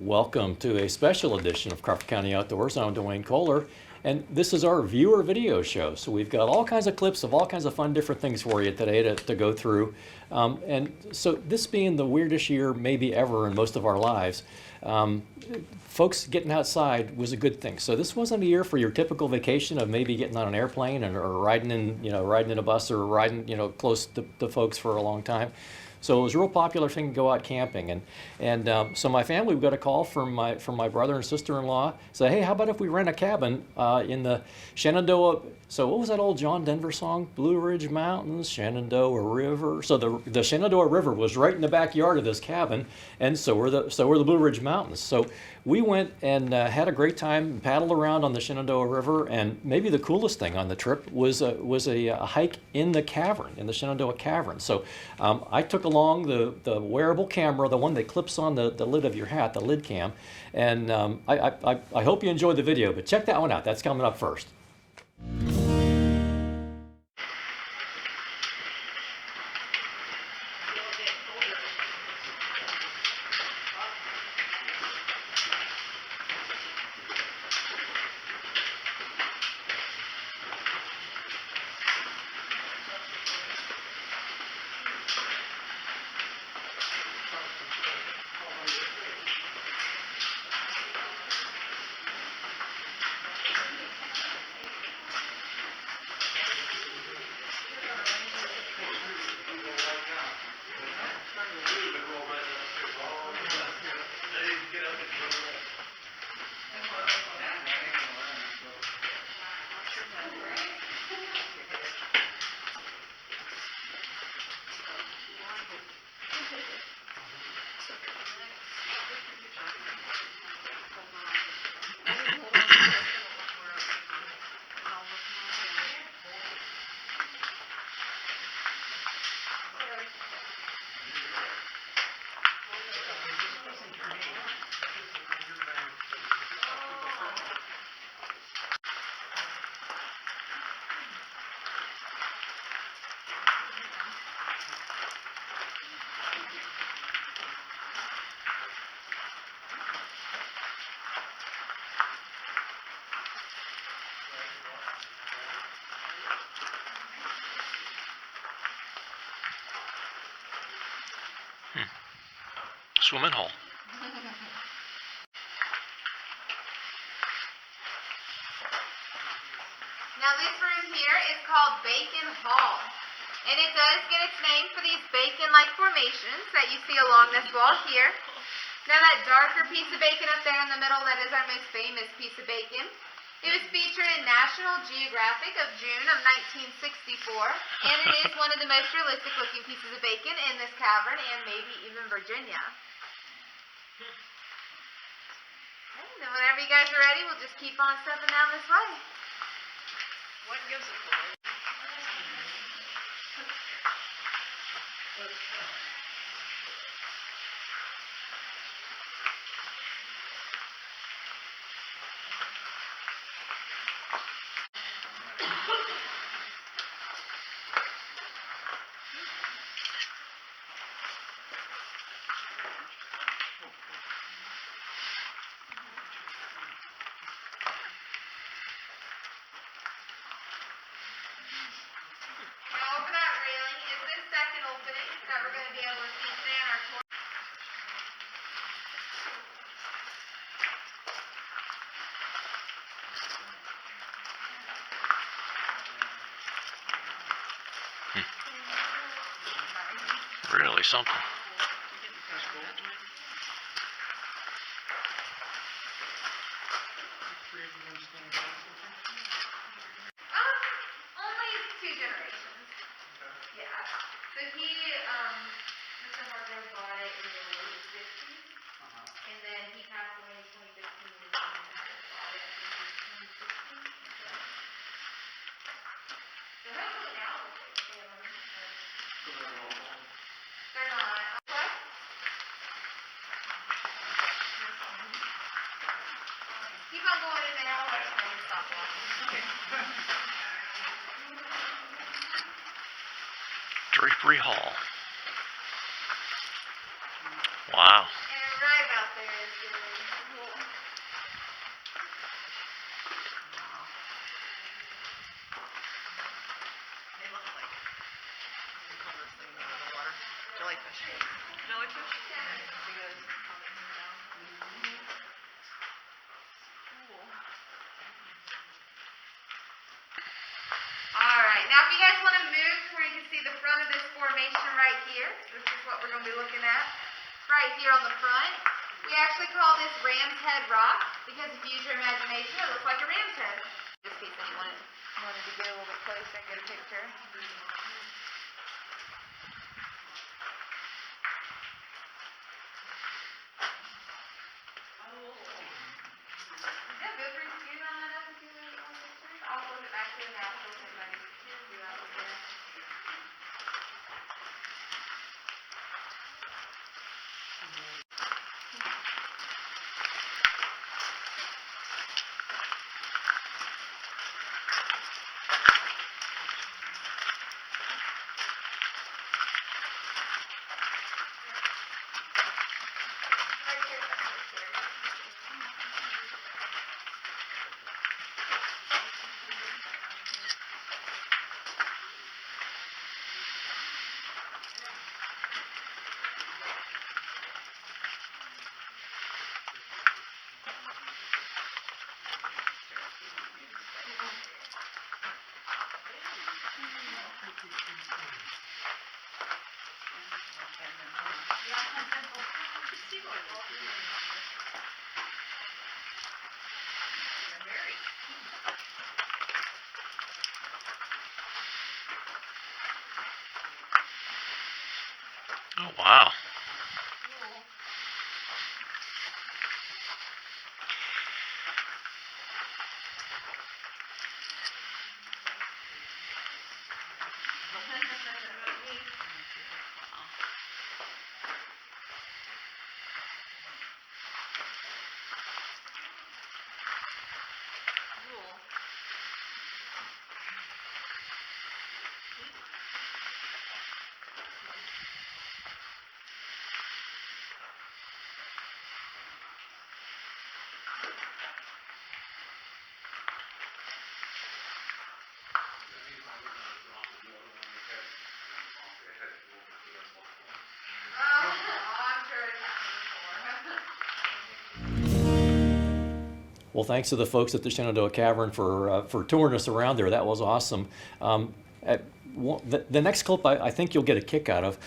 Welcome to a special edition of Crawford County Outdoors. I'm Dwayne Kohler, and this is our viewer video show. So we've got all kinds of clips of all kinds of fun different things for you today to go through. And so this being the weirdest year maybe ever in most of our lives, folks getting outside was a good thing. So this wasn't a year for your typical vacation of maybe getting on an airplane or riding in a bus or riding, close to folks for a long time. So it was a real popular thing to go out camping, and so my family, we got a call from my brother and sister-in-law. Say, hey, how about if we rent a cabin in the Shenandoah? So what was that old John Denver song? Blue Ridge Mountains, Shenandoah River. So the Shenandoah River was right in the backyard of this cabin, and so were the Blue Ridge Mountains. So we went and had a great time, paddled around on the Shenandoah River, and maybe the coolest thing on the trip was a hike in the cavern, in the Shenandoah Cavern. So I took along the wearable camera, the one that clips on the lid of your hat, the lid cam, and I hope you enjoyed the video, but check that one out. That's coming up first. Swimming hole. Now this room here is called Bacon Hall, and it does get its name for these bacon-like formations that you see along this wall here. Now that darker piece of bacon up there in the middle, that is our most famous piece of bacon. It was featured in National Geographic of June of 1964, and it is one of the most realistic looking pieces of bacon in this cavern and maybe even Virginia. And then whenever you guys are ready, we'll just keep on stepping down this way. What gives it away? That we're going to be able to see today on our tour. Really something. Only 2 generations. Yeah. So Mr. Hargrove bought it in the late 50s, and then he passed away in 2015, and then bought it in 2016. So hopefully now they're not. Okay. Keep on going in there. I'll let you know when to stop walking. Drapery Hall. Wow. And right about there is the Jellyfish? Because coming down. Cool. All right, now if you guys want to move to where you can see the front of this formation right here, this is what we're going to be looking at. Right here on the front. We actually call this ram's head rock because if you use your imagination, it looks like a ram's head. Just in case anyone wanted to get a little bit closer and get a picture. Yeah, feel free to scoot on that up if you want pictures. I'll flip it back to the natural so everybody can do that over there. Oh, wow. Well, thanks to the folks at the Shenandoah Cavern for touring us around there. That was awesome. The next clip I think you'll get a kick out of.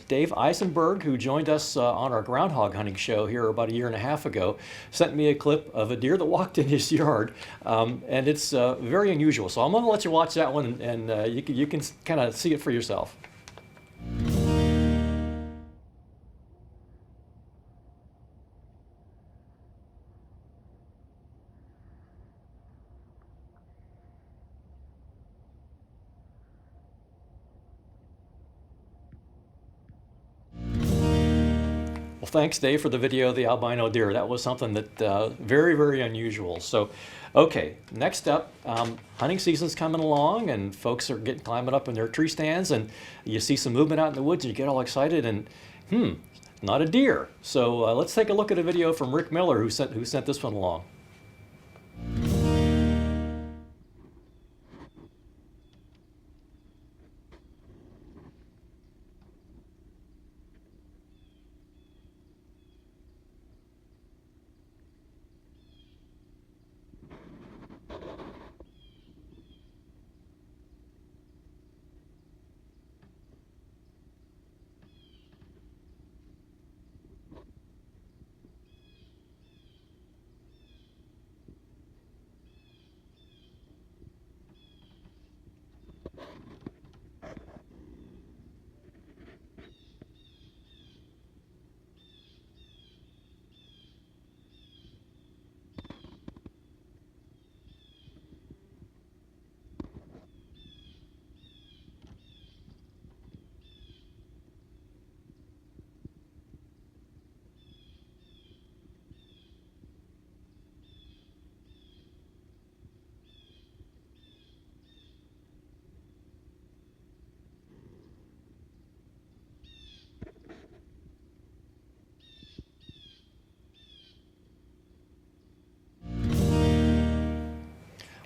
Dave Eisenberg, who joined us on our groundhog hunting show here about a year and a half ago, sent me a clip of a deer that walked in his yard, and it's very unusual. So I'm going to let you watch that one, and you can kind of see it for yourself. Well, thanks, Dave, for the video of the albino deer. That was something that very, very unusual. So, okay, next up, hunting season's coming along, and folks are climbing up in their tree stands, and you see some movement out in the woods, and you get all excited, and not a deer. So let's take a look at a video from Rick Miller, who sent this one along.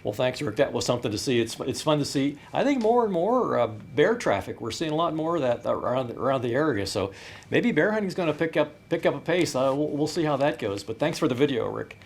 Well, thanks, Rick. That was something to see. It's fun to see. I think more and more bear traffic. We're seeing a lot more of that around the area. So maybe bear hunting is going to pick up a pace. We'll see how that goes. But thanks for the video, Rick.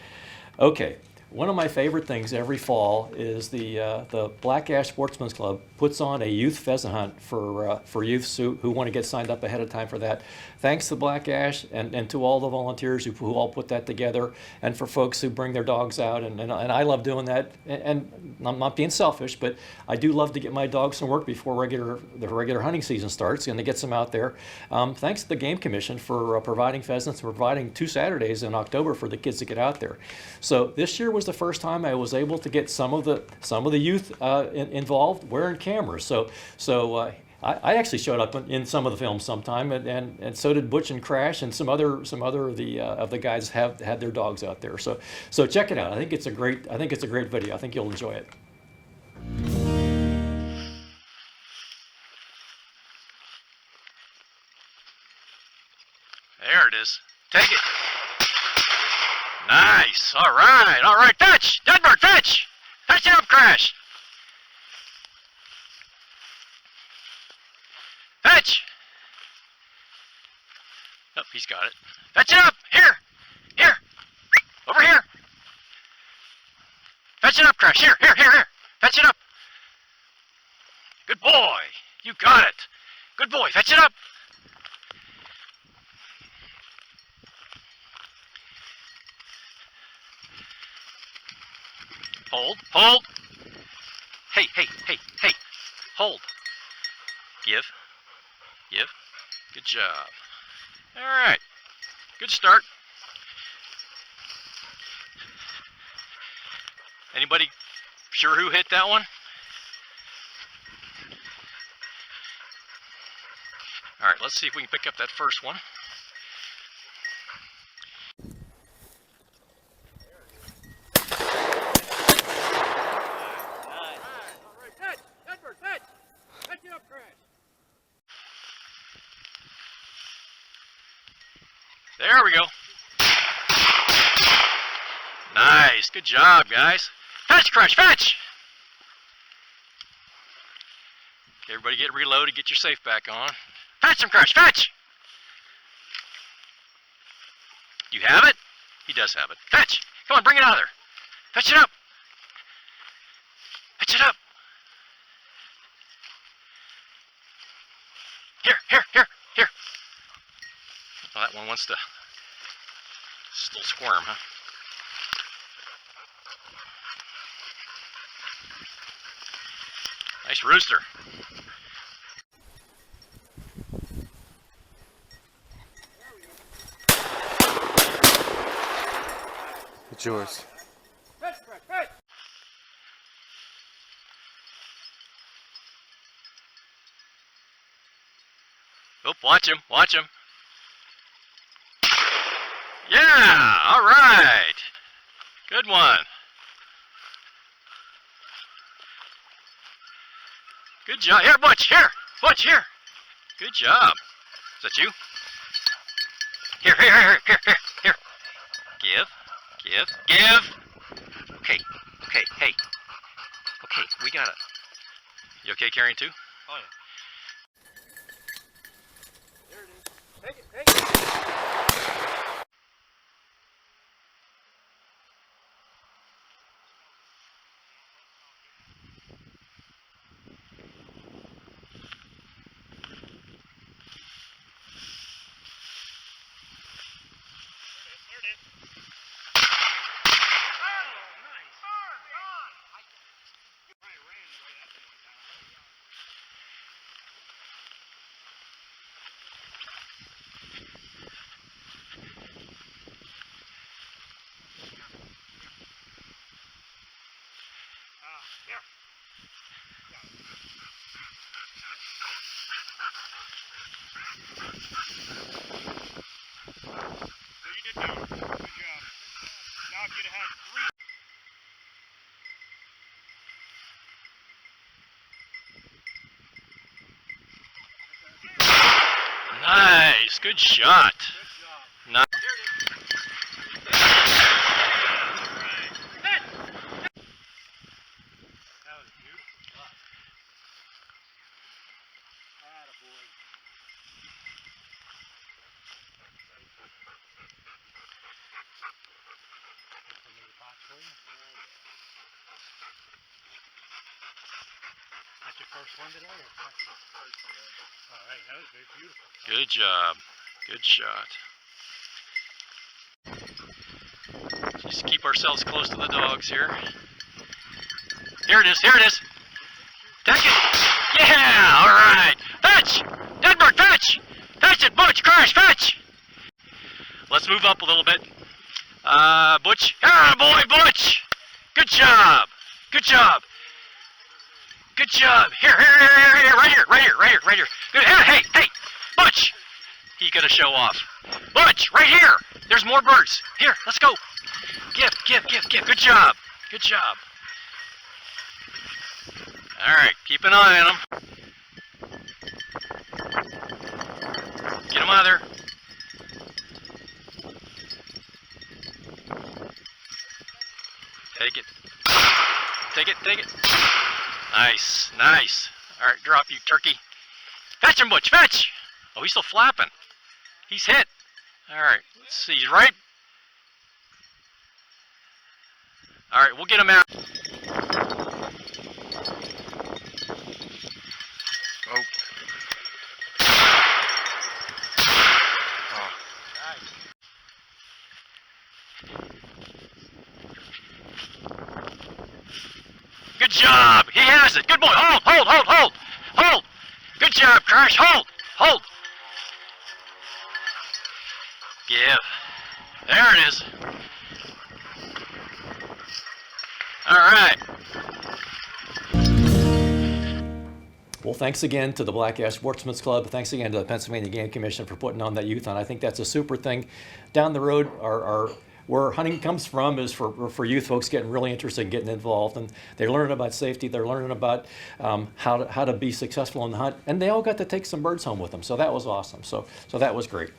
Okay. One of my favorite things every fall is the Black Ash Sportsman's Club puts on a youth pheasant hunt for youths who want to get signed up ahead of time for that. Thanks to Black Ash and to all the volunteers who all put that together, and for folks who bring their dogs out. And I love doing that. And I'm not being selfish, but I do love to get my dogs some work before the regular hunting season starts and to get some out there. Thanks to the Game Commission for providing pheasants, providing 2 Saturdays in October for the kids to get out there. So this year was the first time I was able to get some of the youth involved wearing cameras. So I actually showed up in some of the films sometime, and so did Butch and Crash, and some other of the guys have had their dogs out there. So check it out. I think it's a great video. I think you'll enjoy it. There it is. Take it. Nice. All right. Fetch. Deadbird, fetch. Fetch it up, Crash. Fetch. Oh, he's got it. Fetch it up. Here. Over here. Fetch it up, Crash. Here. Fetch it up. Good boy. You got it. Good boy. Fetch it up. Hold. Hey. Hold. Give. Good job. All right. Good start. Anybody sure who hit that one? All right, let's see if we can pick up that first one. There we go. Nice. Good job, guys. Fetch, Crash, fetch! Okay, everybody get reloaded, get your safe back on. Fetch him, Crash, fetch! You have it? He does have it. Fetch! Come on, bring it out of there. Fetch it up. Fetch it up. Here. Oh, that one wants to still squirm, huh? Nice rooster. It's yours. Oh, watch him. Yeah, all right. Good one. Good job. Here, Butch, here. Good job. Is that you? Here. Give. Okay, hey. Okay, we got it. You okay carrying 2? Oh, yeah. There it is. Take it. Nice, good shot. Nice. Good job. Good shot. Just keep ourselves close to the dogs here. Here it is. Here it is. Take it. Yeah. All right. Fetch. Denver, fetch. Fetch it, Butch. Crash, fetch. Let's move up a little bit. Butch. Ah, boy, Butch. Good job. Good job. Good job. Here, right here. Good. Hey, Butch. He got to show off. Butch, right here. There's more birds. Here, let's go. Give. Good job. Good job. All right, keep an eye on them. Get them out of there. Take it. Nice. All right, drop you turkey. Fetch him, Butch, fetch. Oh, he's still flapping. He's hit. All right, let's see, he's right. All right, we'll get him out. Oh. Good job. He has it. Good boy. Hold. Good job, Crash. Hold. Give. There it is. All right. Well, thanks again to the Black Ash Sportsman's Club. Thanks again to the Pennsylvania Game Commission for putting on that youth hunt. I think that's a super thing. Down the road, where hunting comes from is for youth folks getting really interested in getting involved, and they're learning about safety. They're learning about how to be successful in the hunt, and they all got to take some birds home with them. So that was awesome. So that was great.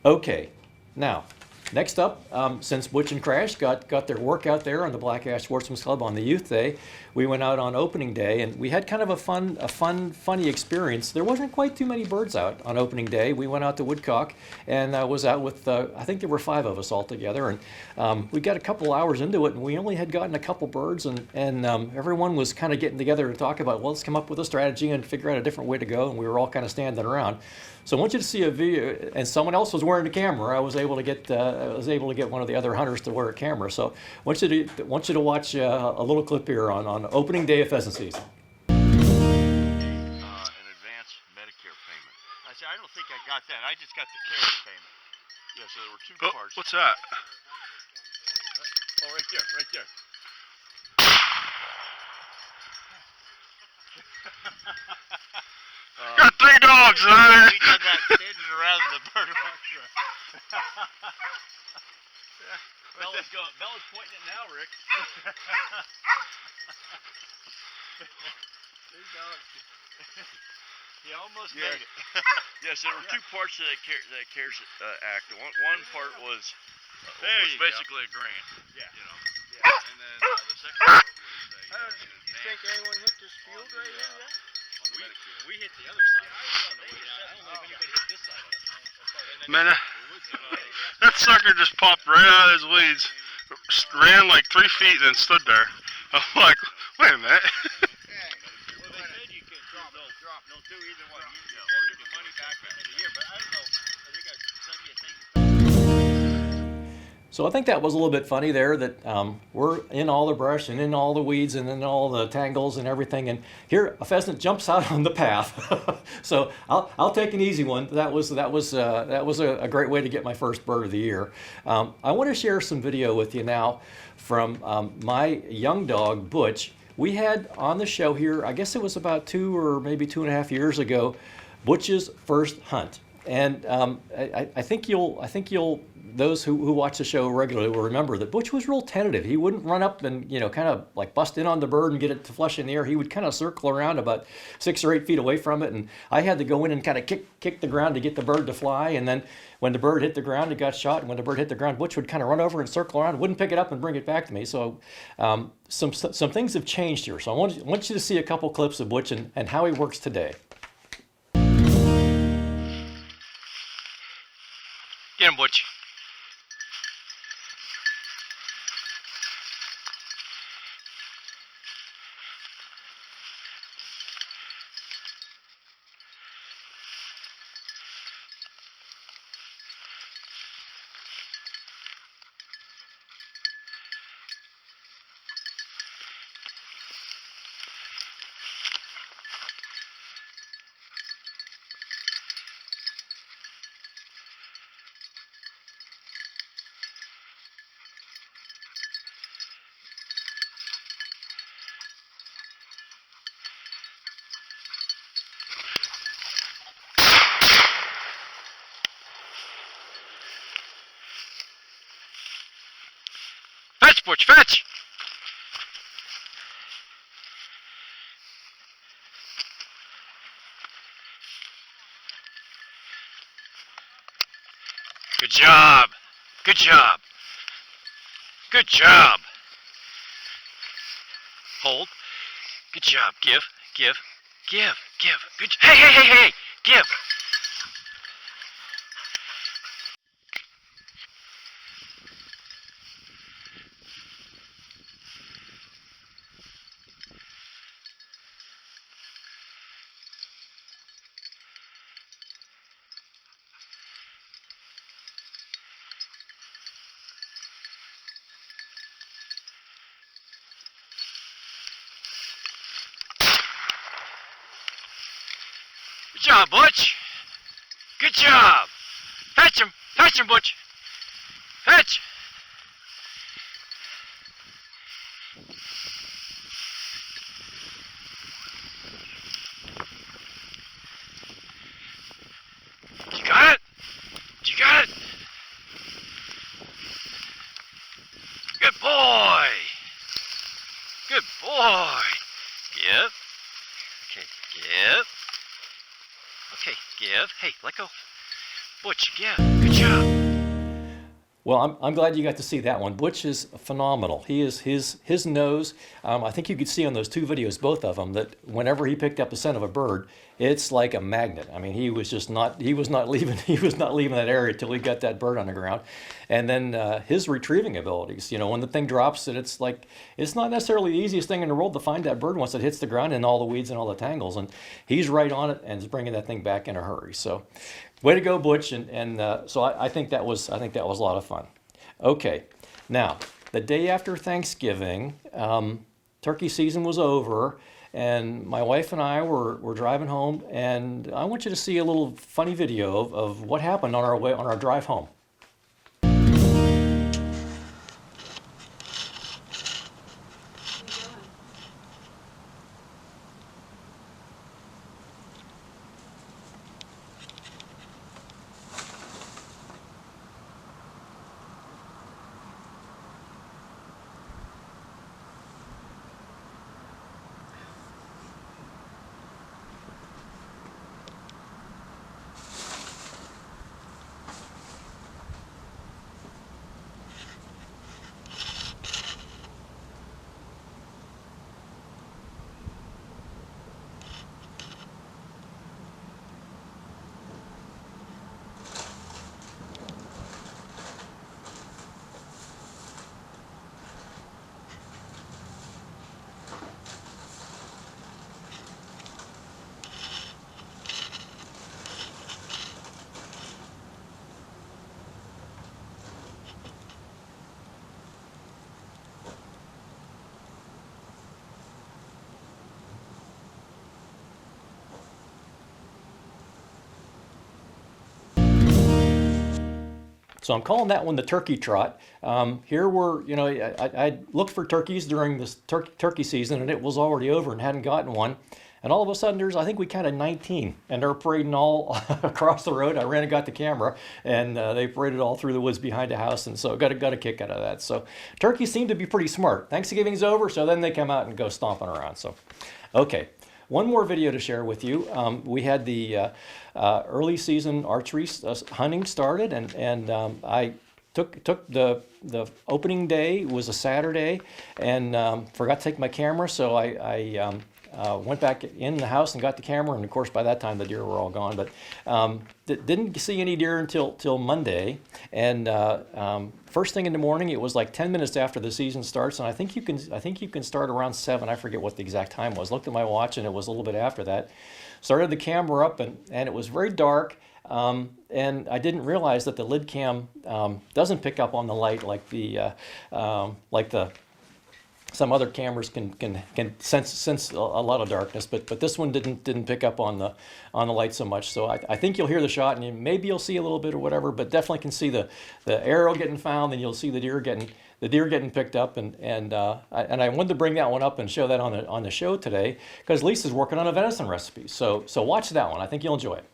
Okay, now. Next up, since Butch and Crash got their workout there on the Black Ash Sportsman's Club on the Youth Day, we went out on opening day, and we had kind of a funny experience. There wasn't quite too many birds out on opening day. We went out to Woodcock, and I was out with, I think there were 5 of us all together, and we got a couple hours into it, and we only had gotten a couple birds, and everyone was kind of getting together to talk about, well, let's come up with a strategy and figure out a different way to go, and we were all kind of standing around. So I want you to see a video, and someone else was wearing the camera. I was able to get one of the other hunters to wear a camera. So I want you to watch a little clip here on opening day of pheasant season. An advance Medicare payment. I said, I don't think I got that. I just got the cash payment. Yeah, so there were 2 parts. What's that? Oh, right there. Got 3 dogs on it. We done that standing around the bird box. Bella's pointing it now, Rick. 3 dogs. He almost made it. Yes, there were 2 parts to that CARES Act. One part was basically a grant. Yeah. You know. Yeah. And then the second part was You think anyone hit this field right here yet? we hit the other side. I don't know if anybody hit this side of it. Man, that sucker just popped right out of his weeds, ran like 3 feet, and then stood there. I'm like, wait a minute. Well, they said you could drop. Don't do either one. Or you get money back at the end of the year, but I don't know. I think I sent you a thing. So I think that was a little bit funny there that we're in all the brush and in all the weeds and in all the tangles and everything, and here a pheasant jumps out on the path. So I'll take an easy one. That was a great way to get my first bird of the year. I want to share some video with you now from my young dog Butch. We had on the show here, I guess it was about 2 or maybe 2.5 years ago, Butch's first hunt, and I think you'll those who watch the show regularly will remember that Butch was real tentative. He wouldn't run up and kind of like bust in on the bird and get it to flush in the air. He would kind of circle around about 6 or 8 feet away from it, and I had to go in and kind of kick the ground to get the bird to fly. And then when the bird hit the ground, it got shot. And when the bird hit the ground, Butch would kind of run over and circle around, wouldn't pick it up and bring it back to me. So some things have changed here. So I want you to see a couple clips of Butch and how he works today. Get him, Butch. Fetch, Butch, fetch! Good job. Good job. Good job. Hold. Good job. Give. Good Hey. Give. Good job, Butch. Good job. Fetch him, Butch. Fetch. You got it? Good boy. Give. Okay, give. Okay, give. Hey, let go. Butch, give. Good job. Well, I'm glad you got to see that one. Butch is phenomenal. He is his nose. I think you could see on those two videos, both of them, that whenever he picked up the scent of a bird, it's like a magnet. I mean, he was not leaving that area till he got that bird on the ground. And then his retrieving abilities. You know, when the thing drops, it's not necessarily the easiest thing in the world to find that bird once it hits the ground and all the weeds and all the tangles. And he's right on it and is bringing that thing back in a hurry. So, way to go, Butch. And so I think that was a lot of fun. Okay, now the day after Thanksgiving, turkey season was over, and my wife and I were driving home, and I want you to see a little funny video of what happened on our drive home. So I'm calling that one the turkey trot. Here we're, I looked for turkeys during this turkey season, and it was already over and hadn't gotten one. And all of a sudden, I think we counted 19, and they're parading all across the road. I ran and got the camera, and they paraded all through the woods behind the house, and so got a kick out of that. So turkeys seem to be pretty smart. Thanksgiving's over, so then they come out and go stomping around. So, okay. One more video to share with you. We had the early season archery hunting started, and I took the opening day was a Saturday, and forgot to take my camera, so I went back in the house and got the camera, and of course by that time the deer were all gone. But didn't see any deer until Monday, and first thing in the morning, it was like 10 minutes after the season starts, and I think you can start around 7. I forget what the exact time was. Looked at my watch, and it was a little bit after that. Started the camera up, and it was very dark, and I didn't realize that the lid cam doesn't pick up on the light like some other cameras can sense a lot of darkness, but this one didn't pick up on the light so much. So I think you'll hear the shot, and maybe you'll see a little bit or whatever, but definitely can see the arrow getting found, and you'll see the deer getting picked up, and I wanted to bring that one up and show that on the show today because Lisa's working on a venison recipe. So watch that one. I think you'll enjoy it.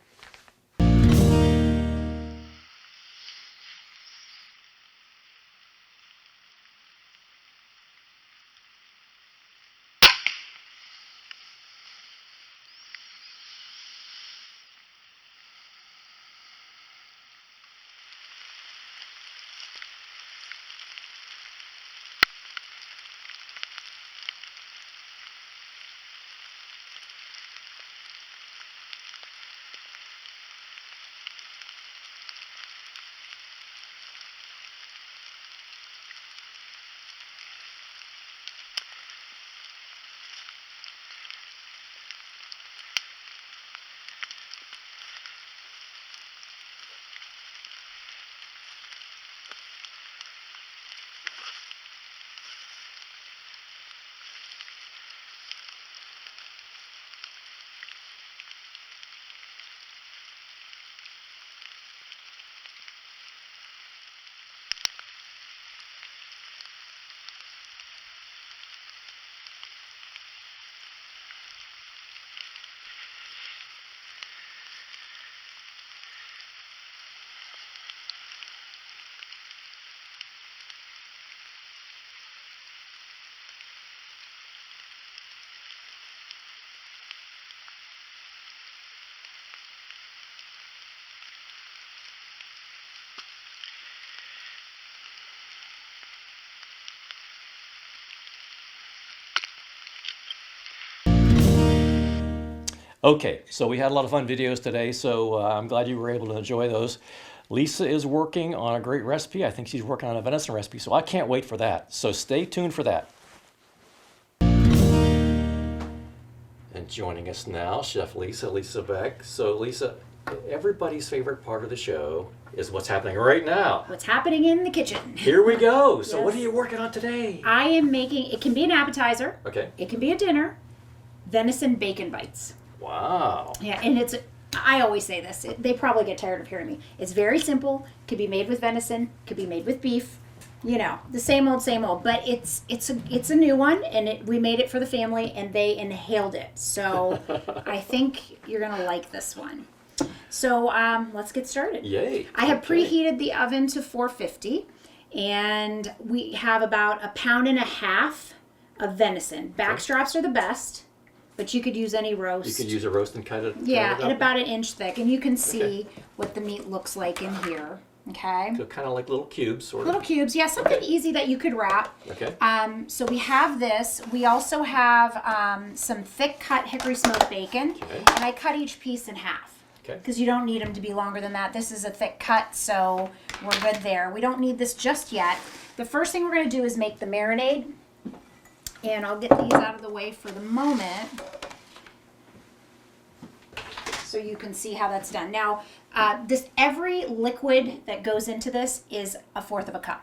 Okay, so we had a lot of fun videos today, so I'm glad you were able to enjoy those. Lisa is working on a great recipe. I think she's working on a venison recipe, so I can't wait for that. So stay tuned for that. And joining us now, Chef Lisa Beck. So Lisa, everybody's favorite part of the show is what's happening right now. What's happening in the kitchen? Here we go. So Yes. what are you working on today? I am making, it can be an appetizer, Okay. it can be a dinner, venison bacon bites. Wow. Yeah, and I always say this, they probably get tired of hearing me. It's very simple, could be made with venison, could be made with beef, you know, the same old, but it's a new one, and we made it for the family, and they inhaled it. So I think you're going to like this one. So let's get started. Yay. I have Okay. preheated the oven to 450, and we have about 1.5 pounds of venison. Backstraps are the best, but you could use any roast. You could use a roast and cut it. Yeah, cut it and up. about 1 inch thick, and you can see what the meat looks like in here. Okay. So kind of like little cubes, sort of. Little cubes, yeah, something easy that you could wrap. Okay. So we have this. We also have some thick cut hickory smoked bacon, Okay. and I cut each piece in half. Okay. Because you don't need them to be longer than that. This is a thick cut, so we're good there. We don't need this just yet. The first thing we're going to do is make the marinade, and I'll get these out of the way for the moment so you can see how that's done. Now, every liquid that goes into this is 1/4 cup.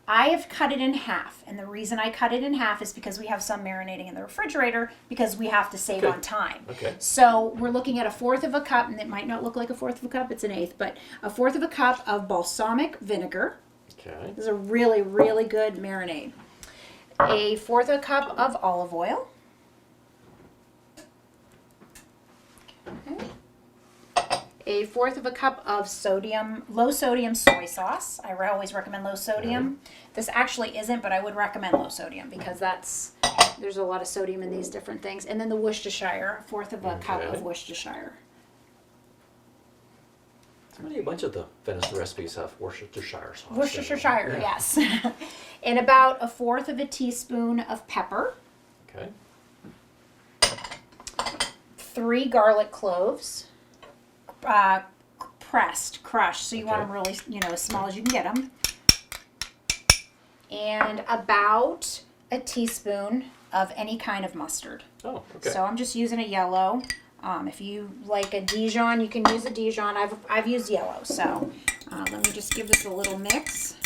I have cut it in half, and the reason I cut it in half is because we have some marinating in the refrigerator because we have to save Okay. on time. Okay. So we're looking at 1/4 cup, and it might not look like 1/4 cup, it's 1/8, but 1/4 cup of balsamic vinegar. Okay. This is a really, really good marinade. 1/4 cup of olive oil. Okay. 1/4 cup of low sodium soy sauce. I always recommend low sodium. This actually isn't, but I would recommend low sodium because there's a lot of sodium in these different things. And then the Worcestershire, 1/4 cup of Worcestershire. A bunch of the venison recipes have Worcestershire sauce. Worcestershire, Yeah. yes. And about 1/4 teaspoon of pepper. Okay. 3 garlic cloves. Crushed, so you want them really, as small as you can get them. And about a teaspoon of any kind of mustard. Oh, okay. So I'm just using a yellow. If you like a Dijon, you can use a Dijon. I've used yellow, so let me just give this a little mix.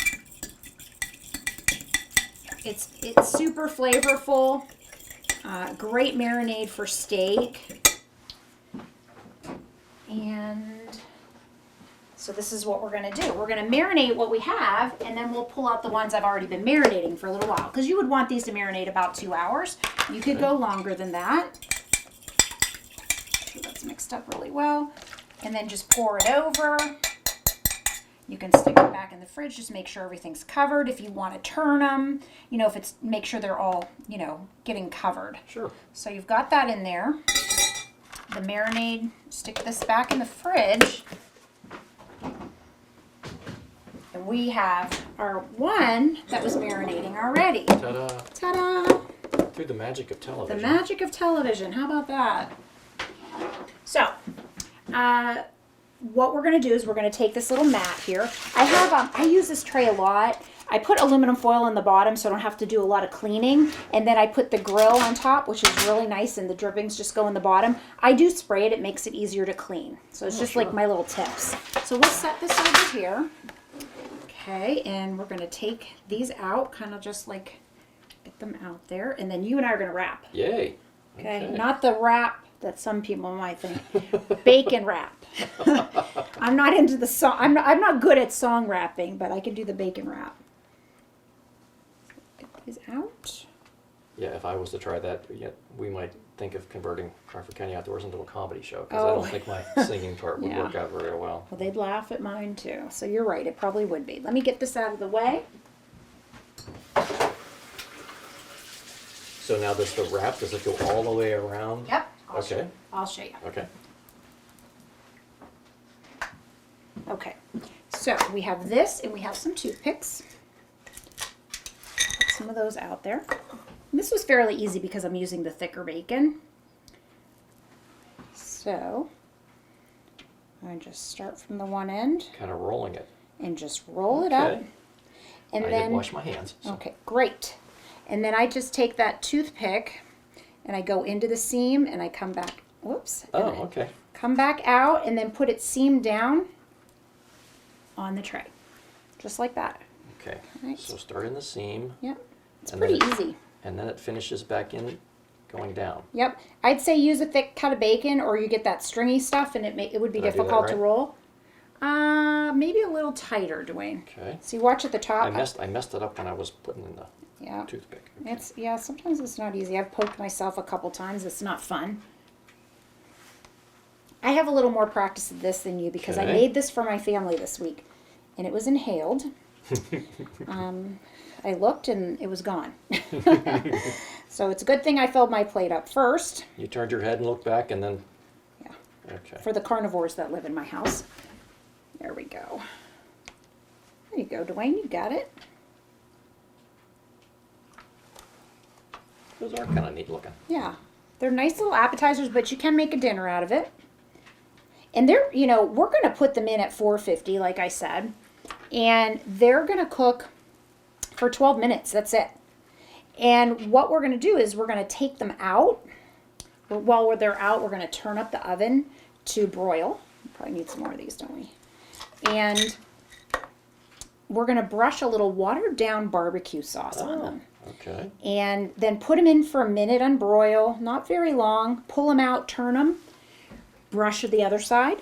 It's super flavorful. Great marinade for steak. And so this is what we're going to do. We're going to marinate what we have, and then we'll pull out the ones I've already been marinating for a little while. Because you would want these to marinate about 2 hours. You could go longer than that. Make sure that's mixed up really well. And then just pour it over. You can stick it back in the fridge. Just make sure everything's covered. If you want to turn them, make sure they're all, getting covered. Sure. So you've got that in there. The marinade, stick this back in the fridge. And we have our one that was marinating already. Ta-da. Ta-da! Through the magic of television. The magic of television. How about that? So, what we're going to do is we're going to take this little mat here. I use this tray a lot. I put aluminum foil in the bottom so I don't have to do a lot of cleaning. And then I put the grill on top, which is really nice, and the drippings just go in the bottom. I do spray it. It makes it easier to clean. So it's just like my little tips. So we'll set this over here. Okay, and we're going to take these out, kind of just like get them out there. And then you and I are going to wrap. Yay. Okay, not the wrap that some people might think. Bacon wrap. I'm not into the song. I'm not good at song rapping, but I can do the bacon wrap. Get these out. Yeah, if I was to try that, we might think of converting Crawford County Outdoors into a comedy show, because I don't think my singing part would work out very well. Well, they'd laugh at mine too. So you're right. It probably would be. Let me get this out of the way. So now does the wrap, does it go all the way around? Yep. Okay. I'll show you. Okay. Okay. So we have this, and we have some toothpicks. Put some of those out there. And this was fairly easy because I'm using the thicker bacon. So So I just start from the one end Kind of rolling it. and just roll it up. Okay. And I then did wash my hands. So. okay, great. And then I just take that toothpick and I go into the seam and I come back. Whoops. and Oh, I okay. Come back out and then put it seam down on the tray. Just like that. Okay. Right. So start in the seam. Yep. It's And then pretty it- easy. And then it finishes back in, going down. Yep. I'd say use a thick cut of bacon or you get that stringy stuff and it would be Did I do that difficult to right? roll. Maybe a little tighter, Dwayne. Okay. See, watch at the top. I messed it up when I was putting in the Yeah. toothpick. Okay. Sometimes it's not easy. I've poked myself a couple times. It's not fun. I have a little more practice at this than you because I Okay. made this for my family this week and it was inhaled. I looked and it was gone. So it's a good thing I filled my plate up first. You turned your head and looked back and then. Yeah. Okay. For the carnivores that live in my house. There we go. There you go, Dwayne. You got it. Those are kind of neat looking. Yeah. They're nice little appetizers, but you can make a dinner out of it. And they're, we're going to put them in at 450, like I said. And they're going to cook for 12 minutes. That's it. And what we're going to do is we're going to take them out. While they're out, we're going to turn up the oven to broil. We probably need some more of these, don't we? And we're going to brush a little watered down barbecue sauce on them. Okay. And then put them in for a minute on broil, not very long. Pull them out, turn them, brush the other side.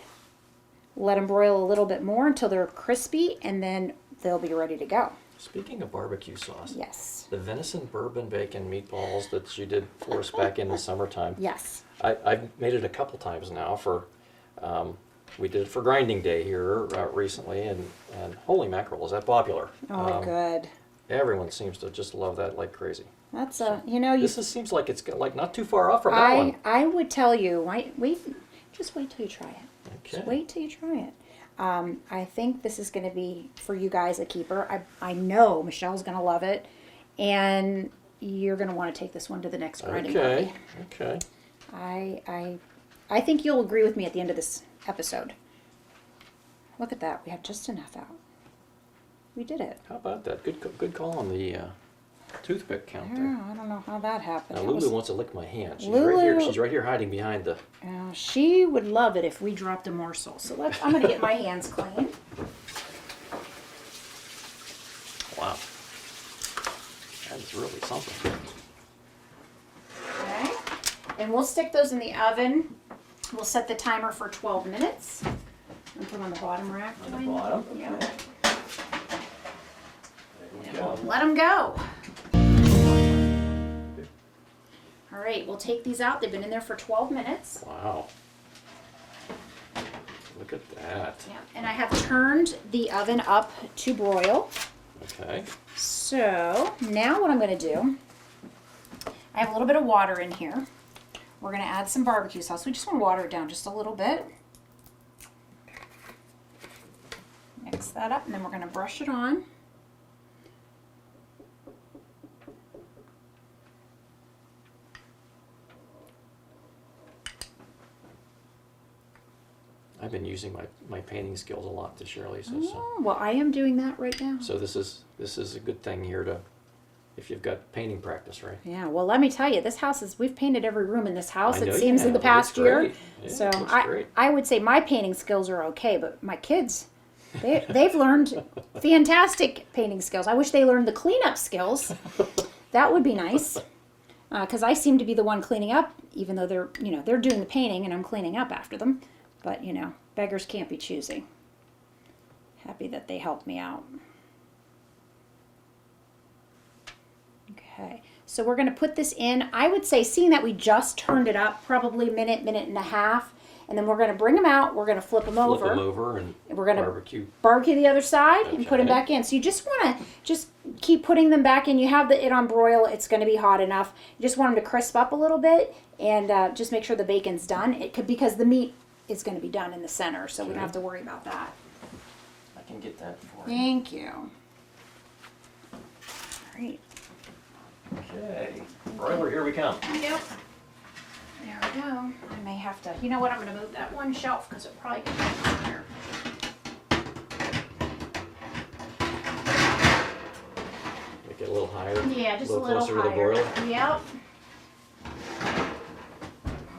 Let them broil a little bit more until they're crispy, and then they'll be ready to go. Speaking of barbecue sauce, Yes. the venison bourbon bacon meatballs that you did for us back in the summertime, Yes. I've made it a couple times now for, we did it for grinding day here recently, and holy mackerel, is that popular? Oh, good. Everyone seems to just love that like crazy. That's Seems like it's like not too far off from that one. I would tell you, just wait till you try it. Okay. Just wait till you try it. I think this is going to be, for you guys, a keeper. I know Michelle's going to love it, and you're going to want to take this one to the next grinding party. Okay. I think you'll agree with me at the end of this episode. Look at that. We have just enough out. We did it. How about that? Good call on the toothpick count there. Yeah, I don't know how that happened. Now That Lulu was- wants to lick my hand. She's Lulu- right here. She's right here hiding behind the. She would love it if we dropped a morsel. So I'm going to get my hands clean. Wow. That is really something. Okay. And we'll stick those in the oven. We'll set the timer for 12 minutes. And put them on the bottom rack. On the Dwayne. bottom? Yeah. Okay. There we go. Let them go. All right, we'll take these out. They've been in there for 12 minutes. Wow. Look at that. Yeah. And I have turned the oven up to broil. Okay. So now what I'm going to do, I have a little bit of water in here. We're going to add some barbecue sauce. We just want to water it down just a little bit. Mix that up, and then we're going to brush it on. I've been using my painting skills a lot this year, Lisa. Oh, well, I am doing that right now. So this is a good thing here to, if you've got painting practice, right? Yeah, well, let me tell you, we've painted every room in this house, I know it you seems, in the have. It looks past year. great. Yeah, So it looks great. I would say my painting skills are okay, but my kids, they've learned fantastic painting skills. I wish they learned the cleanup skills. That would be nice. Because I seem to be the one cleaning up, even though they're doing the painting and I'm cleaning up after them. But, beggars can't be choosy. Happy that they helped me out. Okay, so we're going to put this in. I would say, seeing that we just turned it up, probably minute and a half, and then we're going to bring them out. We're going to flip them over. Flip them over and We're gonna barbecue. the other side and put them Okay. back in. So you just want to keep putting them back in. You have it on broil. It's going to be hot enough. You just want them to crisp up a little bit, and just make sure the bacon's done. Because the meat is going to be done in the center, so we don't have to worry about that. I can get that for you. Thank you. All right. Okay. Broiler, here we come. Yep. There we go. I may have to, you know what, I'm going to move that one shelf because it probably gets in here. Make it a little higher. Yeah, just a little closer higher. to the broiler. Yep.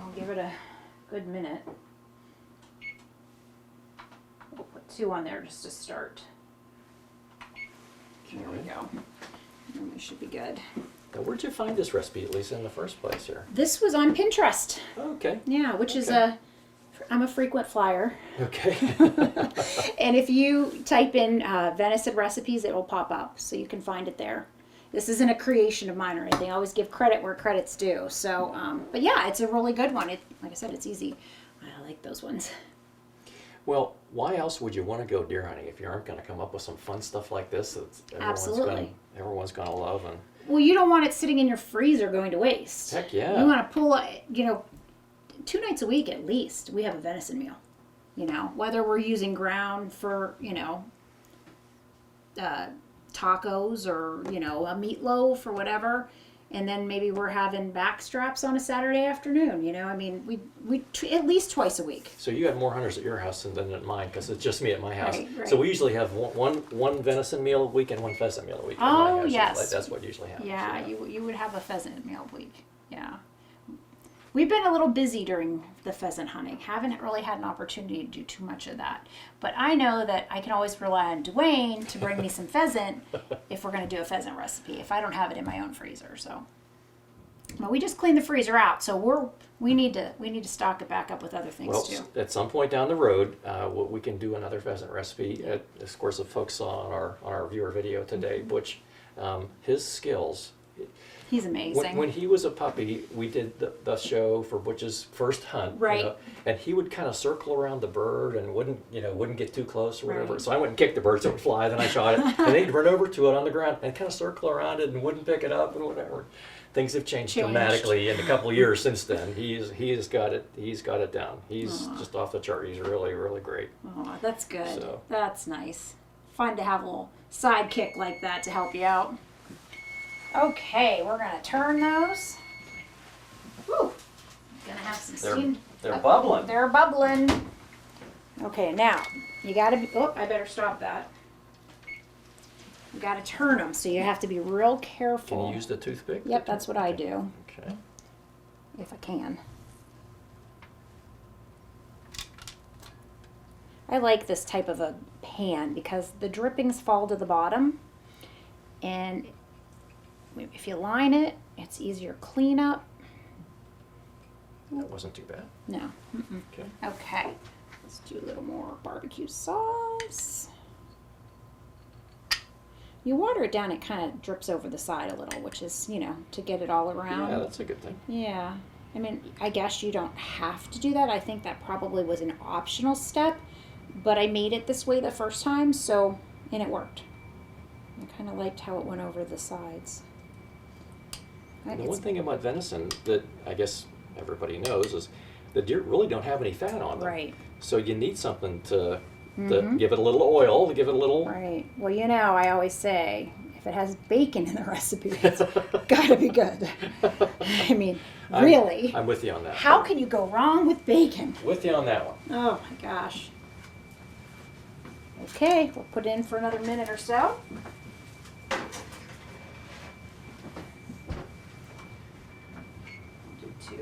I'll give it a good minute. We'll put 2 on there just to start. There we go. And we should be good. Now, where'd you find this recipe, Lisa, in the first place here? This was on Pinterest. Okay. Yeah, which is Okay. I'm a frequent flyer. Okay. And if you type in venison recipes, it will pop up, so you can find it there. This isn't a creation of mine or anything. I always give credit where credit's due. So, but yeah, it's a really good one. Like I said, it's easy. I like those ones. Well, why else would you want to go deer hunting if you aren't going to come up with some fun stuff like this that Absolutely. everyone's going to love? And Well, you don't want it sitting in your freezer going to waste. heck yeah. You want to pull, 2 nights a week at least, we have a venison meal. Whether we're using ground for, tacos or, a meatloaf or whatever. And then maybe we're having back straps on a Saturday afternoon, we at least twice a week. So you had more hunters at your house than at mine, because it's just me at my house. Right. So we usually have one venison meal a week and one pheasant meal a week. At my Oh, house. yes. That's what usually happens. Yeah, you would have a pheasant meal a week. Yeah. We've been a little busy during the pheasant hunting. Haven't really had an opportunity to do too much of that. But I know that I can always rely on Dwayne to bring me some pheasant if we're going to do a pheasant recipe, if I don't have it in my own freezer. So, but we just cleaned the freezer out, so we need to stock it back up with other things Well, too. at some point down the road, we can do another pheasant recipe. Of course, the folks saw on our viewer video today, Mm-hmm. Butch, his skills. He's amazing. When he was a puppy, we did the show for Butch's first hunt. Right. And he would kind of circle around the bird and wouldn't get too close or whatever. Right. So I went and kicked the bird so it would fly, then I shot it. And then he'd run over to it on the ground and kind of circle around it and wouldn't pick it up and whatever. Things have changed dramatically in a couple of years since then. He's got it down. He's just off the chart. He's really, really great. Oh, that's good. So. That's nice. Fun to have a little sidekick like that to help you out. Okay, we're gonna turn those. Woo! Gonna have some steam. They're bubbling. They're bubbling. Okay, now you gotta be. Oh, I better stop that. You gotta turn them, so you have to be real careful. Can you use the toothpick? Yep, that's what I do, Okay. if I can. I like this type of a pan because the drippings fall to the bottom, and if you line it, it's easier cleanup. That wasn't too bad. No. Mm-mm. Okay. Okay. Let's do a little more barbecue sauce. You water it down, it kind of drips over the side a little, which is, to get it all around. Yeah, that's a good thing. Yeah. I mean, I guess you don't have to do that. I think that probably was an optional step, but I made it this way the first time, and it worked. I kind of liked how it went over the sides. The one thing about venison that I guess everybody knows is the deer really don't have any fat on them. Right. So you need something to give it a little oil, to give it a little... Right. Well, I always say, if it has bacon in the recipe, it's got to be good. I mean, really. I'm with you on that. How can you go wrong with bacon? With you on that one. Oh, my gosh. Okay, we'll put it in for another minute or so. Do 2.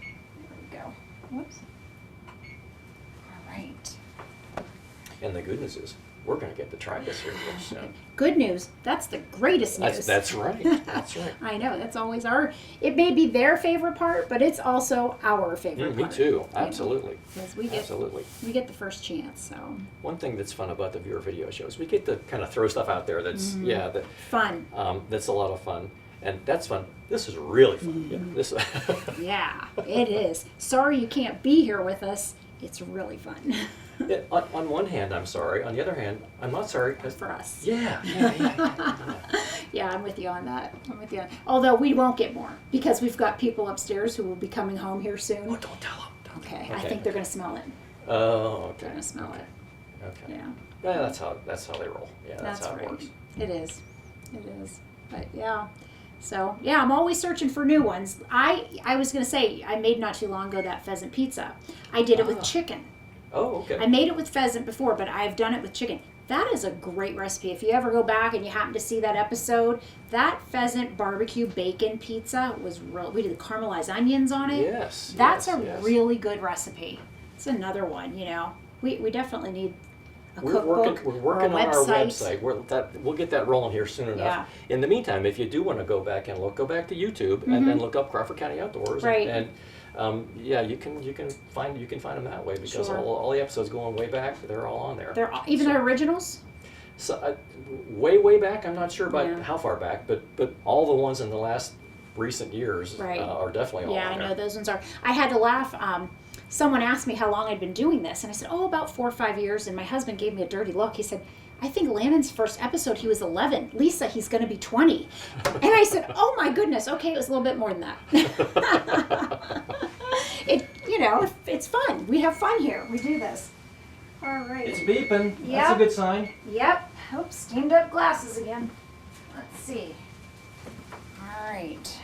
There we go. Whoops. All right. And the good news is, we're going to get to try this here real soon. Good news. That's the greatest news. That's right. That's right. I know. That's always it may be their favorite part, but it's also our favorite Me part. too. Absolutely. Because Absolutely. we get the first chance, so. One thing that's fun about the viewer video shows, we get to kind of throw stuff out there that's, Fun. that's a lot of fun. And that's fun. This is really fun. Yeah, this. Yeah, it is. Sorry you can't be here with us. It's really fun. Yeah, on one hand, I'm sorry. On the other hand, I'm not sorry. For us. Yeah. Yeah, I'm with you on that. Although we won't get more because we've got people upstairs who will be coming home here soon. Oh, don't tell them. Don't tell Okay, them. I think they're going to smell it. Oh, okay. They're going to smell it. Okay. Yeah. Yeah, that's how they roll. Yeah, that's how right. it works. It is. It is. But yeah, So yeah, I'm always searching for new ones. I was gonna say I made not too long ago that pheasant pizza. I did it with chicken. Oh, okay. I made it with pheasant before, but I've done it with chicken. That is a great recipe. If you ever go back and you happen to see that episode, that pheasant barbecue bacon pizza was real. We did the caramelized onions on it. Yes. That's yes, a yes. really good recipe. It's another one, We definitely need a We're cookbook working or a on our website. website. We'll get that rolling here soon enough. Yeah. In the meantime, if you do want to go back and look, go back to YouTube and look up Crawford County Outdoors. Right. Yeah, you can find them that way because Sure. all the episodes going way back, they're all on there. They're even the originals. So way back, I'm not sure about Yeah. how far back, but all the ones in the last recent years Right. are definitely all Yeah, on I there. know those ones are. I had to laugh. Someone asked me how long I'd been doing this, and I said, about 4 or 5 years. And my husband gave me a dirty look. He said, I think Lannon's first episode, he was 11. Lisa, he's going to be 20. And I said, oh my goodness. Okay, it was a little bit more than that. It's fun. We have fun here. We do this. All right. It's beeping. That's Yep. a good sign. Yep. Oops, steamed up glasses again. Let's see. All right.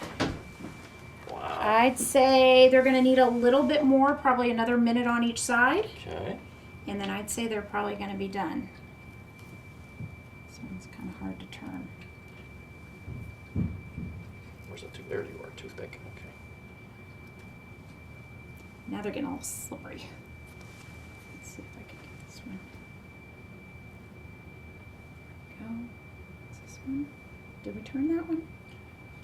Wow. I'd say they're going to need a little bit more, probably another minute on each side. Okay. And then I'd say they're probably going to be done. This one's kind of hard to turn. Where's the tooth? There you are, toothpick. Okay. Now they're getting all slippery. Let's see if I can get this one. There we go. Is this one? Did we turn that one?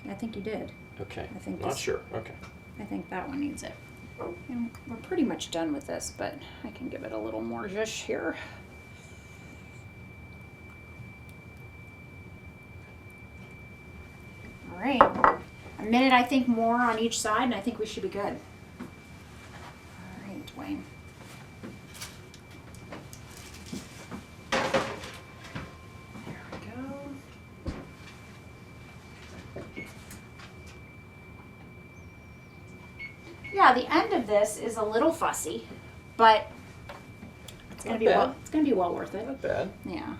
I think you did. Okay. I think Not this- sure. Okay. I think that one needs it. And we're pretty much done with this, but I can give it a little more zhuzh here. All right. A minute, I think, more on each side, and I think we should be good. All right, Dwayne. There we go. Yeah, the end of this is a little fussy, but it's gonna Not be bad. well worth it. Not bad. Yeah.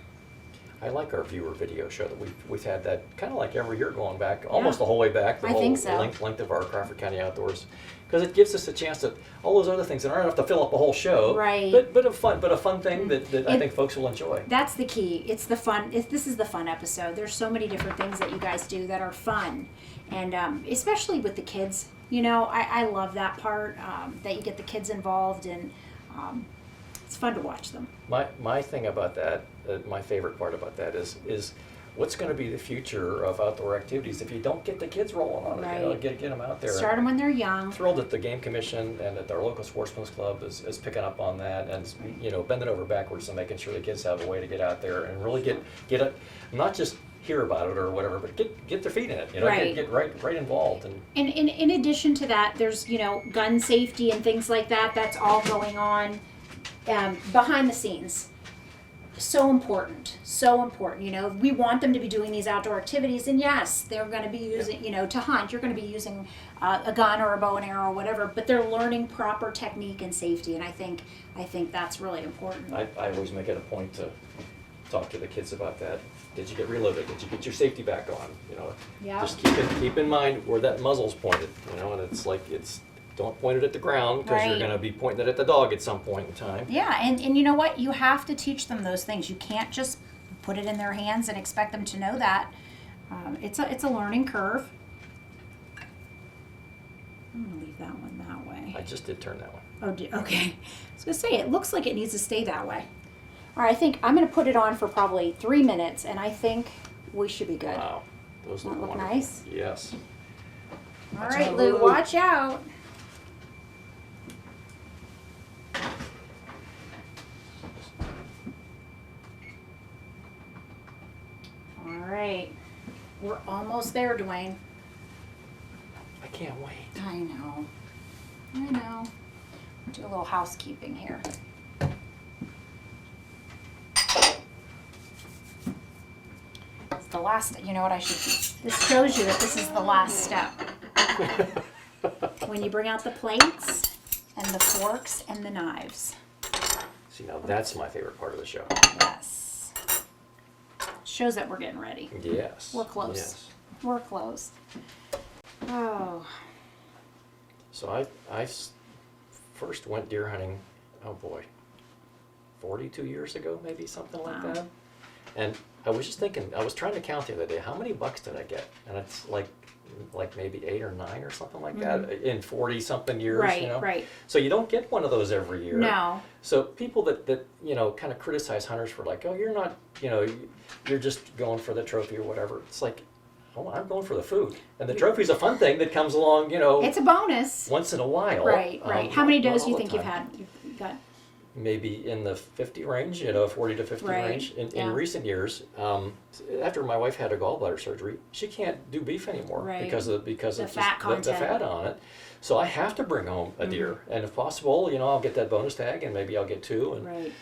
I like our viewer video show that we've had that kind of like every year going back, almost the whole way back. The I whole think so. length of our Crawford County Outdoors, because it gives us a chance to all those other things that aren't enough to fill up a whole show. Right. But a fun thing that I It- think folks will enjoy. That's the key. It's the fun. This is the fun episode. There's so many different things that you guys do that are fun, and especially with the kids. I love that part that you get the kids involved, and it's fun to watch them. My thing about that, my favorite part about that is what's going to be the future of outdoor activities if you don't get the kids rolling on it. Right. Get them out there. Start them when they're young. I'm thrilled that the Game Commission and that our local sportsman's club is picking up on that and bending over backwards and making sure the kids have a way to get out there and really get it, not just hear about it or whatever, but get their feet in it. Right. Get right involved. And And in addition to that, there's gun safety and things like that. That's all going on behind the scenes. So important. We want them to be doing these outdoor activities, and yes, they're going to be using, to hunt. You're going to be using a gun or a bow and arrow or whatever, but they're learning proper technique and safety, and I think that's really important. I always make it a point to talk to the kids about that. Did you get reloaded? Did you get your safety back on? Yeah. Just keep in mind where that muzzle's pointed. And it's like don't point it at the ground because you're Right. going to be pointing it at the dog at some point in time. Yeah, and you know what? You have to teach them those things. You can't just put it in their hands and expect them to know that. It's a learning curve. I'm gonna leave that one that way. I just did turn that one. Oh, okay. I was gonna say it looks like it needs to stay that way. All right, I think I'm gonna put it on for probably 3 minutes, and I think we should be good. Wow, those Doesn't look that look wonderful. nice? Yes. All Watch right, out, Lou, Lou. watch out. All right, we're almost there, Dwayne. I can't wait. I know. Do a little housekeeping here. It's the last, you know what I should, this shows you that this is the last step. When you bring out the plates and the forks and the knives. See, now that's my favorite part of the show. Yes. Shows that we're getting ready. Yes. We're close. Yes. We're closed. Oh. So first went deer hunting, oh boy, 42 years ago, maybe something like Wow. that. And I was just thinking, I was trying to count the other day, how many bucks did I get? And it's like maybe 8 or 9 or something like that in 40 something years, Right, you know? right. So you don't get one of those every year. No. So people that you know, kind of criticize hunters for like, oh, you're not, you know, you're just going for the trophy or whatever. It's like, oh, I'm going for the food. And the trophy's a fun thing that comes along, you know, It's a bonus. once in a while. Right, right. How many not does all do you the think you've time. had? You've got. Maybe in the 50 range, you know, 40 to 50 Right, range. In yeah. recent years, after my wife had a gallbladder surgery, she can't do beef anymore Right. because of The just fat the content. fat on it. So I have to bring home a deer, and if possible, you know, I'll get that bonus tag, and maybe I'll get 2, and Right.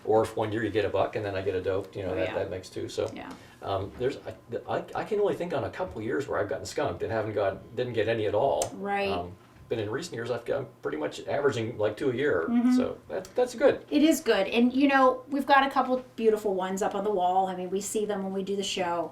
or if one year you get a buck and then I get a doe, you know, Oh, that, yeah. that makes 2. So Yeah. I can only think on a couple years where I've gotten skunked and didn't get any at all. Right. But in recent years, I'm pretty much averaging like 2 a year, Mm-hmm. so that's good. It is good. And, you know, we've got a couple beautiful ones up on the wall. I mean, we see them when we do the show.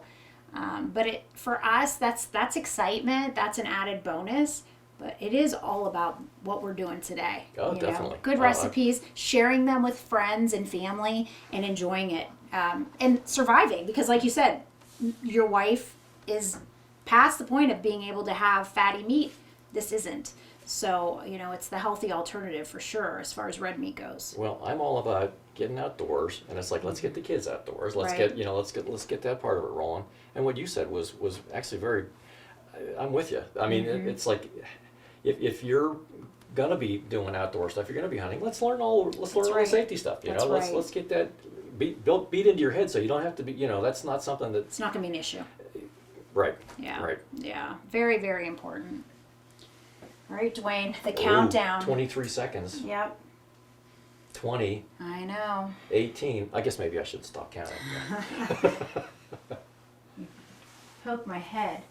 But for us, that's excitement. That's an added bonus. But it is all about what we're doing today. Oh, you know? definitely. Good Oh, recipes, sharing them with friends and family, and enjoying it. And surviving. Because, like you said, your wife is past the point of being able to have fatty meat. This isn't. So, you know, it's the healthy alternative for sure as far as red meat goes. Well, I'm all about getting outdoors, and it's like, let's get the kids outdoors. Let's Right. let's get that part of it rolling. And what you said was actually very. I'm with you. I mean, Mm-hmm. it's like if you're gonna be doing outdoor stuff, you're gonna be hunting. Let's learn all That's the right. safety stuff. You That's know, right. let's get that beat into your head, so you don't have to be. You know, that's not something that's It's not going to be an issue. right. Yeah. Right. Yeah. Very, very important. All right, Dwayne, the Ooh, countdown. 23 seconds. Yep. 20, I know. 18. I guess maybe I should stop counting. Poke my head.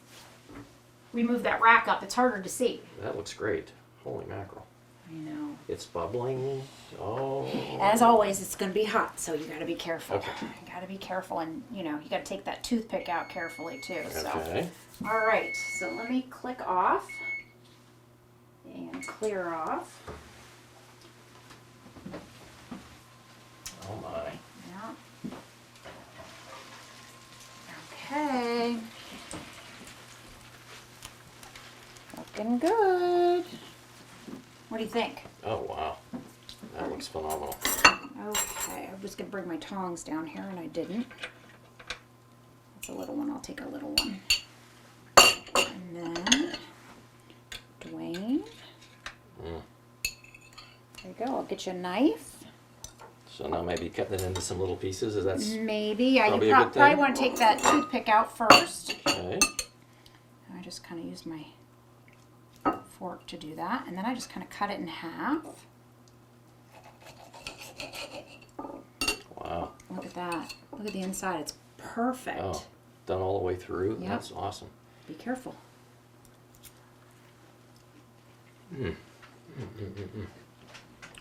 We move that rack up. It's harder to see. That looks great. Holy mackerel. I know. It's bubbling. Oh. As always, it's going to be hot, so you got to be careful. Okay. You got to be careful, and you know you got to take that toothpick out carefully too. So, Okay. all right. So let me click off and clear off. Oh my. Yeah. Okay. Looking good. What do you think? Oh wow. That looks phenomenal. Okay, I was gonna bring my tongs down here and I didn't. That's a little one, I'll take a little one. And then, Dwayne. Mm. There you go, I'll get you a knife. So now maybe cutting it into some little pieces. Is that Maybe, yeah, Probably you a good probably thing. want to take that toothpick out first. okay? I just kind of use my fork to do that, and then I just kind of cut it in half. Wow. Look at that. Look at the inside. It's perfect. Oh, done all the way through. Yep. That's awesome. Be careful.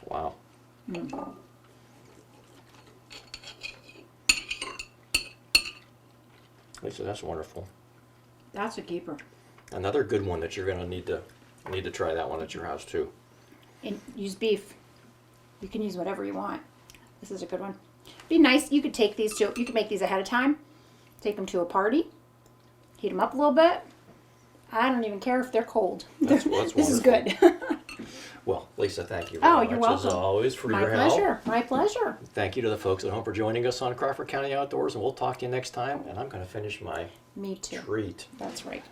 Wow. Lisa, that's wonderful. That's a keeper. Another good one that you're gonna need to try that one at your house too. And use beef. You can use whatever you want. This is a good one. Be nice. You could take these to. You could make these ahead of time. Take them to a party. Heat them up a little bit. I don't even care if they're cold. That's This is wonderful. good. Well, Lisa, thank you very Oh, much you're welcome. as always for My your help. pleasure. My pleasure. Thank you to the folks at home for joining us on Crawford County Outdoors, and we'll talk to you next time. And I'm going to finish my Me too. treat. That's right.